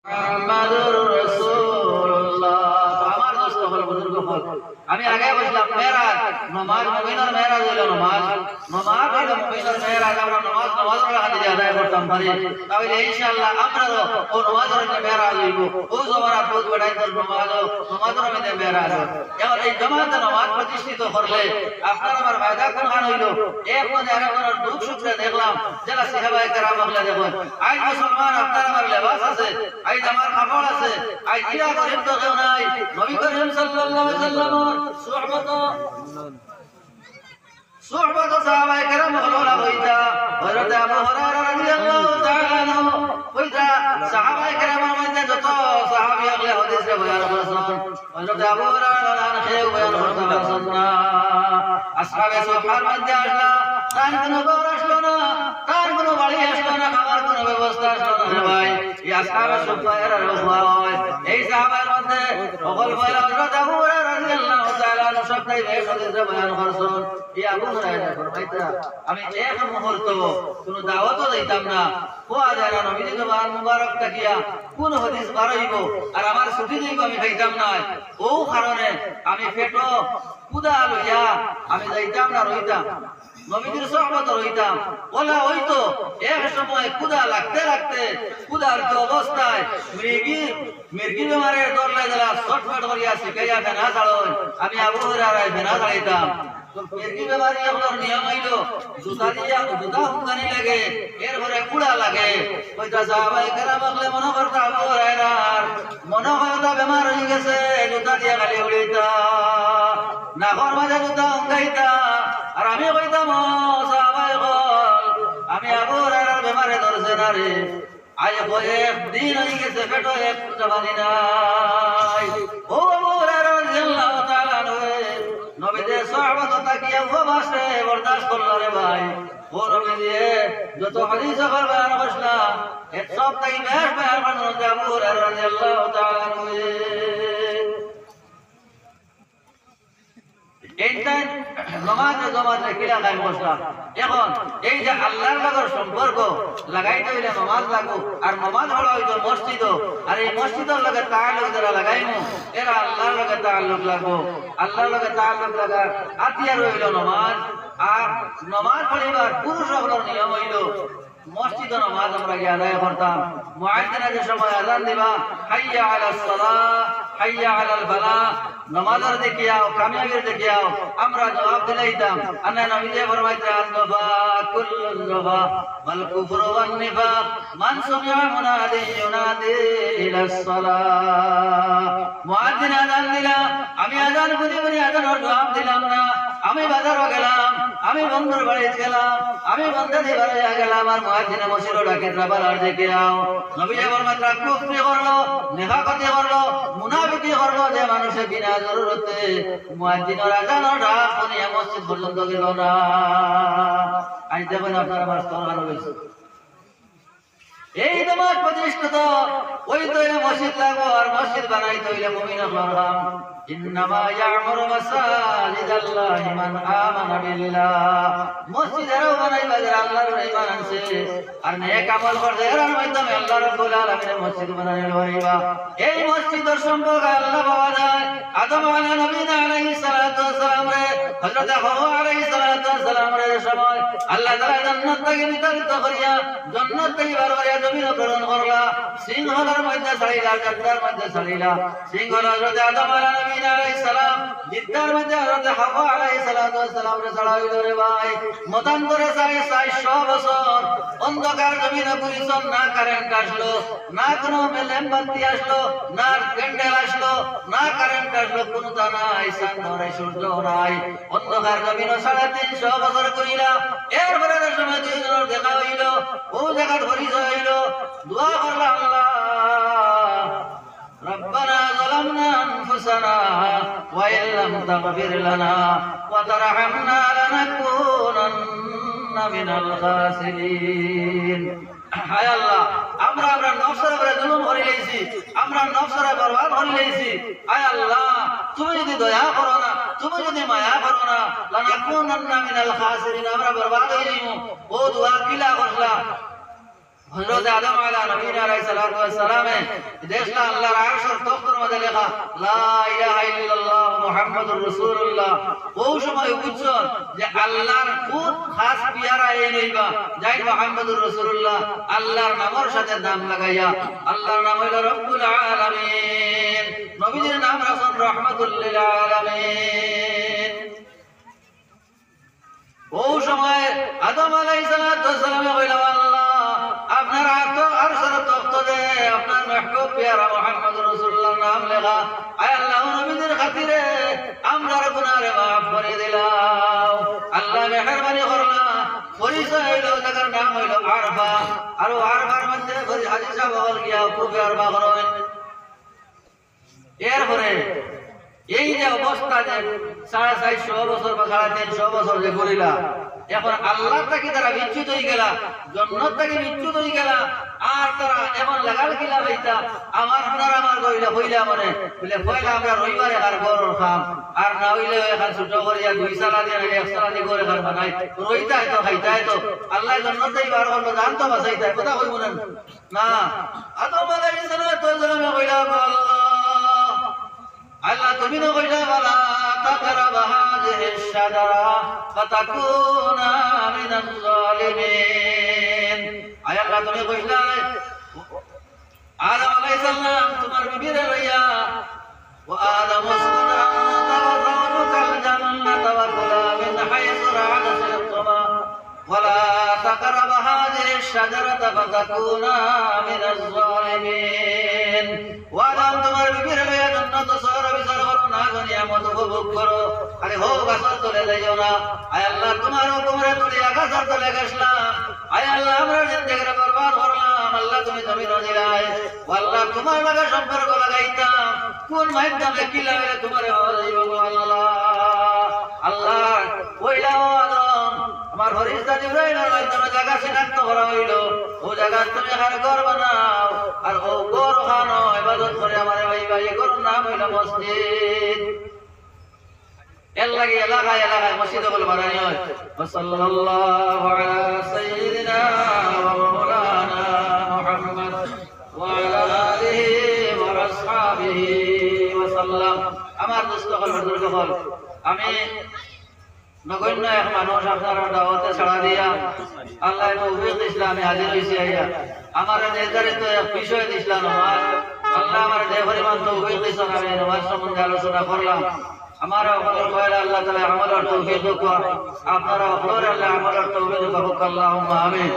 মুহাম্মাদুর রাসূলুল্লাহ। আমার দোস্ত হল বুজুর্গ হল, আমি আগে বললাম মেরাজ নামাজ মুমিনের মেরাজ হলো নামাজ হলো মুমিনের মেরাজ। আমরা নামাজের হাদিয়ে আদায় করতাম পারি তাহলে ইনশাআল্লাহ আমরাও ও নামাজের মেরাজ হইব। ও জমানা বহুত বড়াই তোর নামাজের মধ্যে মেরাজ। এবার এই জামাতে নামাজ প্রতিষ্ঠিত করলে আপনার আমার ফায়দা কোন খান হইল। এক মনে আরেকজনের দুঃখ সুখে দেখলাম যারা সাহাবায়ে কেরাম হলে দেখুন আজ মুসলমান আপনার আমার লেবাস আছে, আজ আমার কাপড় আছে, আজ ইয়া গরিব তো কেউ নাই। নবী করিম সাল্লাল্লাহু আলাইহি ওয়াসাল্লামের সুহবত সাহাবায়ে কেরাম হলো হইতা হযরত আবু হুরায়রা রাদিয়াল্লাহু তাআলা আনহু হইতা সাহাবায়ে কেরামের মধ্যে যত সাহাবী আগলে হাদিসে বয়ান করেছেন হযরত আবু হুরায়রা রাদিয়াল্লাহু বয়ান করতেন না। আসহাবে সুফার মধ্যে আসলা তার কোনো ঘর আসলো না, তার কোনো বাড়ি আসলো না, খাবার কোনো ব্যবস্থা আসলো না। ভাই এই আসহাবে সুফার রহমা হয় এই সাহাবার মধ্যে সকল বয়ান হযরত আবু হুরায়রা রাদিয়াল্লাহু তাআলা আনহু সবটাই এই হাদিসে বয়ান করেছেন। এই আবু হুরায়রা ফরমাইতা আমি এক মুহূর্ত কোনো দাওয়াতও দিতাম না, কোয়া যায় না নবী জবান মুবারক তাকিয়া কোন হাদিস বাড়াইব আর আমার ছুটি দিব আমি খাইতাম না। ও কারণে আমি পেটো কুদা লইয়া আমি যাইতাম না, রইতাম নবীদের সুহবত রইতাম। বলা হইতো এক সময় কুদা লাগতে লাগতে কুদার অবস্থায় মির্গি বেমারের দর লাগলা শর্টফট করিয়া শিখাইয়া বেনা ছাড়ন। আমি আবু হুরায়রায় বেনা ছাড়াইতাম। মির্গি বেমারি আপনার নিয়ম হইল জুতা দিয়া জুতা হুকানি লাগে, এরপরে কুড়া লাগে। ওইটা সাহাবায়ে কেরাম আগলে মনে করতা আবু হুরায়রার মনে হয়তো বেমার হয়ে গেছে, জুতা দিয়া খালি উড়াইতা নাগর মাঝে জুতা হুকাইতা। আর আমি কইতাম সাহাবায়ে গল আমি আবু হুরায়রার বেমারে ধরছে না রে, আজ একদিন হয়ে গেছে পেটো এক জবানি নাই। ও আবু হুরায়রা রাদিয়াল্লাহু তাআলা আনহু নবীদের সুহবত তাকিয়া উপবাসে বরদাস্ত করল রে ভাই। ও নবী দিয়ে যত হাদিস বয়ান করছলা এক সপ্তাহ বেশ বয়ান করল আবু হুরায়রা রাদিয়াল্লাহু তাআলা আনহু। এইটাই নামাজে জমাতে কিলা কায়েম করছলা। এখন এই যে আল্লাহর লগর সম্পর্ক লাগাইতে হইলে নামাজ লাগবো, আর নামাজ হলো হইতো মসজিদ, আর এই মসজিদের লগে তাআল্লুক যারা লাগাইমু এরা আল্লাহর লগে তাআল্লুক লাগবো। আল্লাহর লগে তাআল্লুক লাগার আতিয়ার হইল নামাজ। আর নামাজ পড়িবার পুরুষ সকলের নিয়ম হইল মসজিদ নামাজ আমরা গিয়ে আদায় করতাম। মুয়াজ্জিনা যে সময় আযান দিবা হাইয়া আলাস সালাহ হাইয়া আলাল ফালাহ নামাজের দিকে আও কামিয়াবির দিকে আও আমরা জবাব দিলাইতাম। আনা নবী যে ফরমাইতে আনবা কুল্লুন নবা ওয়াল কুফরু ওয়ান নিফাক মান সামিআ মুনাদি ইউনাদি ইলাস সালাহ। মুয়াজ্জিন আযান দিলা আমি আযান বুঝি আযানের জবাব দিলাম না, আমি বাজারে গেলাম, আমি বন্ধুর বাড়িতে গেলাম, আমি বন্ধুদের বাড়িতে গেলাম, আর মুয়াজ্জিন মসজিদে ডাকে ট্রাভেলার দিকে আও। নবী যে ফরমাইতে কুফরি করলো, নিফাকতি করলো, মুনাফিকি করলো যে মানুষে বিনা জরুরতে মুয়াজ্জিনের আযানের ডাক শুনিয়া মসজিদ পর্যন্ত গেল না। আজ দেখুন আপনারা বাস্তব ভালো হয়েছে। এই নামাজ প্রতিষ্ঠিত ওই তৈরি মসজিদ লাগবো, আর মসজিদ বানাইতে হইলে মুমিনের হরহাম ইন্নামা ইয়ামুরু মাসাজিদাল্লাহি মান আমানা বিল্লাহ। মসজিদ এরাও বানাইবা যারা আল্লাহর ঈমান আনছে আর নেক আমল করছে, এর মাধ্যমে আল্লাহ রাব্বুল আলামিনের মসজিদ বানাইল হইবা। এই মসজিদের সম্পর্কে আল্লাহ পাওয়া যায় আদম আলাইহিস সালাতু ওয়াস সালাম রে হযরত হাওয়া আলাইহিস সালাতু ওয়াস সালাম রে সময় আল্লাহ তাআলা জান্নাত থেকে বিতাড়িত করিয়া জান্নাত থেকে বার করিয়া জমিনে প্রেরণ করলা। সিংহলার মধ্যে ছাড়িলা, জান্নাতের মধ্যে ছাড়িলা। সিংহল হযরত আদম আলাইহিস সালাম, জিদ্দার মধ্যে হযরত হাওয়া আলাইহিস সালাতু ওয়াস সালাম রে ছাড়াইল রে ভাই। মতান্তরে 450 বছর অন্ধকার জমিনে পরিচন, না কারেন্ট আসলো, না কোনো মেলেমবাতি আসলো, না ক্যান্ডেল আসলো, না কারেন্ট আসলো, কোনো তা নাই, চাঁদ নাই, সূর্য নাই। অন্ধকার জমিনে 350 বছর কইলা। এরপরে সময় দুইজনের দেখা হইল, ও জায়গা পরিচয় হইল। দোয়া করলাম আল্লাহ ربنا ظلمنا أنفسنا وإن لم تغفر لنا وترحمنا لنكونن من الخاسرين। হায় আল্লাহ আমরা নফসের উপরে জুলুম করে লইছি, আমরা নফসের বরবাদ করে লইছি। হায় আল্লাহ তুমি যদি দয়া করো না, তুমি যদি মায়া করো না, লানাকুনান্না মিনাল খাসিরিন, আমরা বরবাদ হয়ে যাইমু। ও দোয়া কিলা করলা হযরত আদম আলাইহিস সালামে দেখলা আল্লাহর আরশের তখতের মধ্যে লেখা লা ইলাহা ইল্লাল্লাহ মুহাম্মাদুর রাসূলুল্লাহ। ওই সময় বুঝছেন যে আল্লাহর খুব খাস পিয়ারা এই নইবা যাই মুহাম্মাদুর রাসূলুল্লাহ আল্লাহর নামের সাথে নাম লাগাইয়া আল্লাহর নাম হলো রব্বুল আলামিন, নবীজির নাম রাসূল রাহমাতুল লিল আলামিন। ওই সময় আদম আলাইহিস সালামে কইলা আল্লাহ আপনার আরশের তখতে আপনার মাহবুব পিয়ারা মুহাম্মদুর রাসূলুল্লাহর নাম লেখা, আয় আল্লাহ নবীদের খাতিরে আমরার গুনাহরে মাফ করে দিলাও। আল্লাহ মেহেরবানি করলা পরিচয় হইল জায়গার নাম হইল আরফা, আর আরফার মধ্যে হাজী সাহেব বল গিয়া পূর্বে আরফা করেন। এরপরে এই যে অবস্থা যে 450 বছর বা 350 বছর যে করিলা, এখন আল্লাহ থেকে তারা বিচ্যুত হয়ে গেলা, জন্নত থেকে বিচ্যুত হয়ে গেলা, আর তারা এমন লাগাল কিলা হইতা আমার আপনার আমার কইলা হইলা মনে বলে কইলা আমরা রবিবারে আর গরর খাম, আর না হইলে এখন ছোট করিয়া 2 সালা দিয়ে 1 সালা দিয়ে করে খান বানাই রইতা তো খাইতা তো আল্লাহ জন্নতেই বার করলো, জান তো বাঁচাইতা কথা কইব না। আদম আলাইহিস সালামে কইলা আল্লাহ তুমি না কইলা বালা তাকরাবা হাযিহি শাজারা ফাতাকুনা মিনাল জালিমিন। আয় আল্লাহ তুমি কইলা আদম আলাইহিস সালাম তোমার বিবিরে লইয়া ওয়া আদম উসকুনা আনতা ওয়া যাওজুকাল জান্নাতা ওয়া কুলা মিন হাইসু রা'আতুমা ওয়া লা তাকরাবা হাযিহি শাজারাতা ফাতাকুনা মিনাল জালিমিন। ওয়া আদম তোমার বিবিরে লইয়া জান্নাত সর বিচার করো না, নিয়ামত উপভোগ করো, আরে হো গাছর তলে যাইও না। আয় আল্লাহ তোমার হুকুমে তুলিয়া গাছর তলে গেছলাম, আয় আল্লাহ আমরা জিন্দেগিরে বরবাদ করলাম, আল্লাহ তুমি জমিন দিলাই, আল্লাহ তোমার লাগা সম্পর্ক লাগাইতাম কোন মাধ্যমে কি লাগে তোমার আল্লাহ আল্লাহ কইলা আদম আমার ফেরেশতা জিবরাইলের মাধ্যমে জায়গা সিনাক্ত করা হইল, ও জায়গা তুমি আর ঘর বানাও, আর ও ঘর খানো ইবাদত করে আমারে ভাই ভাই ঘর নাম হইল মসজিদ। এর লাগে এলাকায় এলাকায় মসজিদ বলে বানানি হয়। সাল্লাল্লাহু আলা সাইয়্যিদিনা ওয়া মাওলানা মুহাম্মদ ওয়া আলা আলিহি ওয়া আসহাবিহি ওয়া সাল্লাম। আমার দোস্ত হল আমি নগণ্য এক মানুষ আপনার দাওয়াতে ছাড়া দিয়া আল্লাহ তৌফিক দিছিল, আমি হাজির হইছি আইয়া আমার নির্ধারিত এক বিষয় দিছিলাম আমার আল্লাহ আমার যে পরিমাণ তৌফিক দিছেন আমি নামাজ সম্বন্ধে আলোচনা করলাম। আমার অকলের কয়লা আল্লাহ তাআলা আমলের তৌফিক দাও, আপনারা অকলের আল্লাহ আমলের তৌফিক দাও, আল্লাহুম্মা আমিন।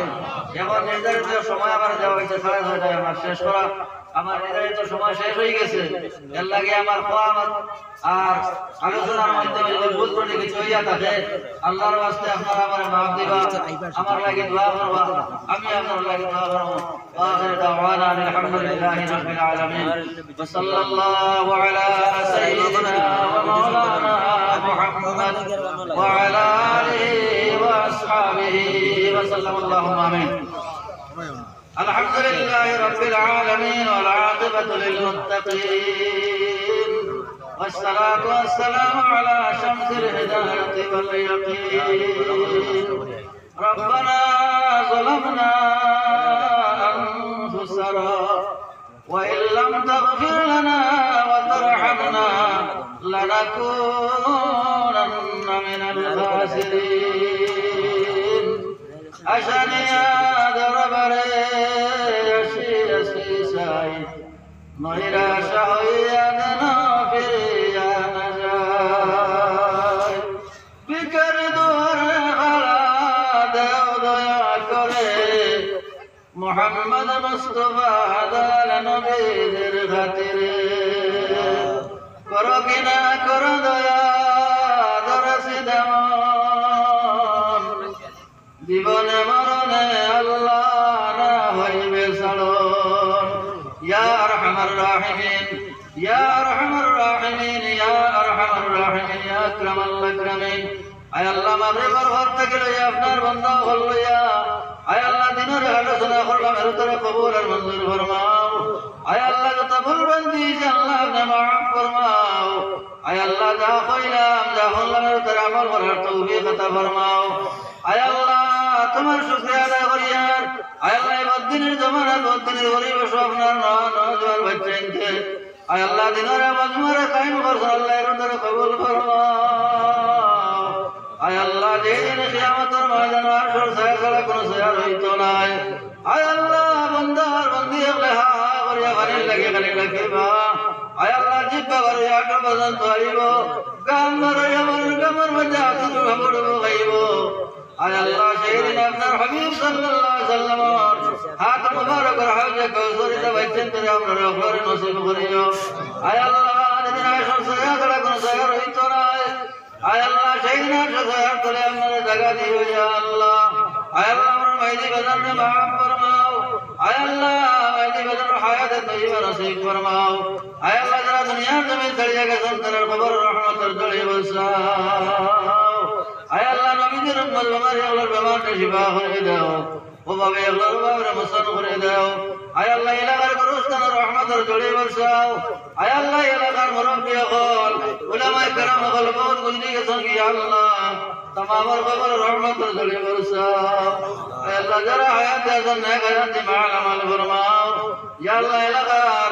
এখন নির্ধারিত সময় আমার দেওয়া হয়েছে 6:30 আমার শেষ করা, আমার নির্ধারিত সময় শেষ হয়ে গেছে। এর লাগে আমার কোয়ামত আর আলোচনার মাধ্যমে যদি ভুল ত্রুটি কিছু হইয়া থাকে আল্লাহর ওয়াস্তে আপনারা আমারে মাফ দিবা, আমার লাগি দোয়া করবা, আমি আপনার লাগি দোয়া করব। আখির দাওয়ানা আলহামদুলিল্লাহি রাব্বিল আলামিন ওয়া সাল্লাল্লাহু আলা সাইয়্যিদিনা ওয়া মাওলানা মুহাম্মদ ওয়া আলা আলিহি ওয়া আসহাবিহি ওয়া সাল্লাম। আল্লাহুম্মা আমিন। الحمد لله رب العالمين والعاقبة للمتقين والصلاة والسلام على شمس الهداية واليقين. ربنا ظلمنا أنفسنا وإن لم تغفر لنا وترحمنا لنكونن من الخاسرين. أشانيا دربري নহিরা শাহইয়া দেনা ফিরিয়া না যায়, বিকার দুয়ারে খাড়া দেও দয়া করে মুহাম্মদ মুস্তাফা দাল নবীর খাতিরে, করো কিনা করো দয়া দরসি দেমন, জীবনে মরণে আল্লাহ না হইবে সাড়ন। ইয়া আরহামার রাহিমিন ইয়া আরহামার রাহিমিন ইয়া আরহামার রাহিমিন ইয়া আকরামাল আকরামিন। আয় আল্লাহ মাগরিবের ঘর থেকে লইয়া আপনার বান্দা হল লইয়া আয় আল্লাহ দিনের আলোচনা করলাম, এর উত্তরে কবুল আর মঞ্জুর ফরমাও। আয় আল্লাহ যত ভুল বান্দি আল্লাহ আপনি মাফ ফরমাও। আয় আল্লাহ যা কইলাম যা বললাম এর উত্তরে আমল করার তৌফিক আতা ফরমাও। আয় আল্লাহ তোমার শুকরিয়া আদায় করিয়ার আয় আল্লাহ বদিনের জমানা বদিনের পরিবেশ আপনার নওজোয়ান বাচ্চাইনকে আয় আল্লাহ দিনের মজমুরে কায়েম করছেন আল্লাহ এর দ্বারা কবুল ফরমাও আয় আল্লাহ যেদিন কিয়ামতের ময়দানে আসর ছায়া ছাড়া কোনো ছায়া রহিত নাই আয় আল্লাহ বন্দার বন্দি হলে হা করিয়া পানির লাগে খালি রাখিবা আয় আল্লাহ জিব্বা করিয়া আটো পর্যন্ত আইব গাম করিয়া গামের মধ্যে আতুর খবর গাইব আয় আল্লাহ সেদিন আপনার হাবিব সাল্লাল্লাহু আলাইহি সাল্লামের হাত মুবারকের হাউজে কাউসারিতে বাইচেন করে আমরা রহমতের নসিব করিও আয় আল্লাহ যেদিন আসর ছায়া ছাড়া কোনো ছায়া রহিত নাই আয় আল্লাহ সেদিন আসর ছায়া করে আপনার জায়গা দিও ইয়া আল্লাহ আয় আল্লাহ আমার মাইদি বাজারকে মাফ ফরমাও আয় আল্লাহ মাইদি বাজার হায়াতে তৈবা নসিব ফরমাও আয় আল্লাহ যারা দুনিয়ার জমিন ছাড়িয়ে গেছেন তাদের খবর রহমতের জড়িয়ে বসাও আয় আল্লাহ নবীদের উম্মত বেমারি আল্লাহর বেমারটা শিফা করে দাও ওভাবে আল্লাহর বাবরে মুসান করে দাও আয় আল্লাহ এলাকার গুরুস্থানের রহমতের জড়িয়ে বসাও আয় আল্লাহ এলাকার মুরব্বী হল উলামায়ে কেরাম হল বহুত গুজরি গেছেন কি আল্লাহ तमामर खबर रहमत जड़ी बरसा ऐ अल्लाह जरा हयात अजन ने गयन दिमाग अमल फरमाओ या अल्लाह इलाकार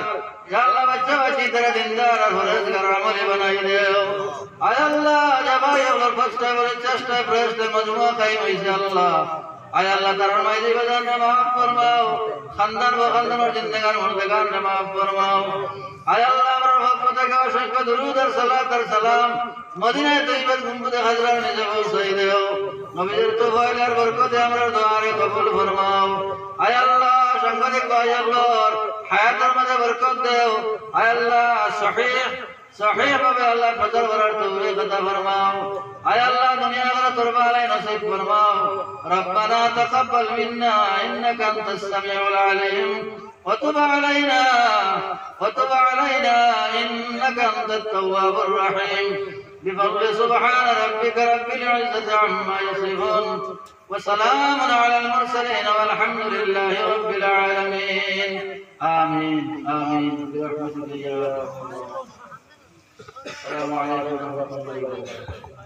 या अल्लाह बच्चा बच्ची तेरा दीनदार और फरजगार अमल बनाई दे ऐ अल्लाह जबा या अल्लाह फर्स्ट टाइम और चेस्ट टाइम फर्स्ट मजमुआ कायम है अल्लाह ऐ अल्लाह तारा माइदी बजान ने माफ फरमाओ खानदान व खानदान और जिंदगान मुर्दगान ने माफ फरमाओ ऐ अल्लाह हमारा वक्त का शक दुरूद और सलात और सलाम मदीना तैयबा गुंबद हजरा ने जब सही देओ नबीर तो फाइल और बरकत हमरा दुआरे कबूल फरमाओ ऐ अल्लाह संगत भाई अल्लाह हयात और मदे बरकत देओ ऐ अल्लाह सहीह बाबे अल्लाह फजर वरार तौफीक अता फरमाओ ऐ अल्लाह दुनिया का तौबा ले नसीब फरमाओ रब्बना तक़ब्बल मिन्ना इन्नका अंतस समीउल अलीम وتب علينا إنك أنت التواب الرحيم بفضل سبحان ربك رب العزة عما يصفون وسلام على المرسلين والحمد لله رب العالمين آمين آمين برحمتك يا رب السلام عليكم ورحمة الله وبركاته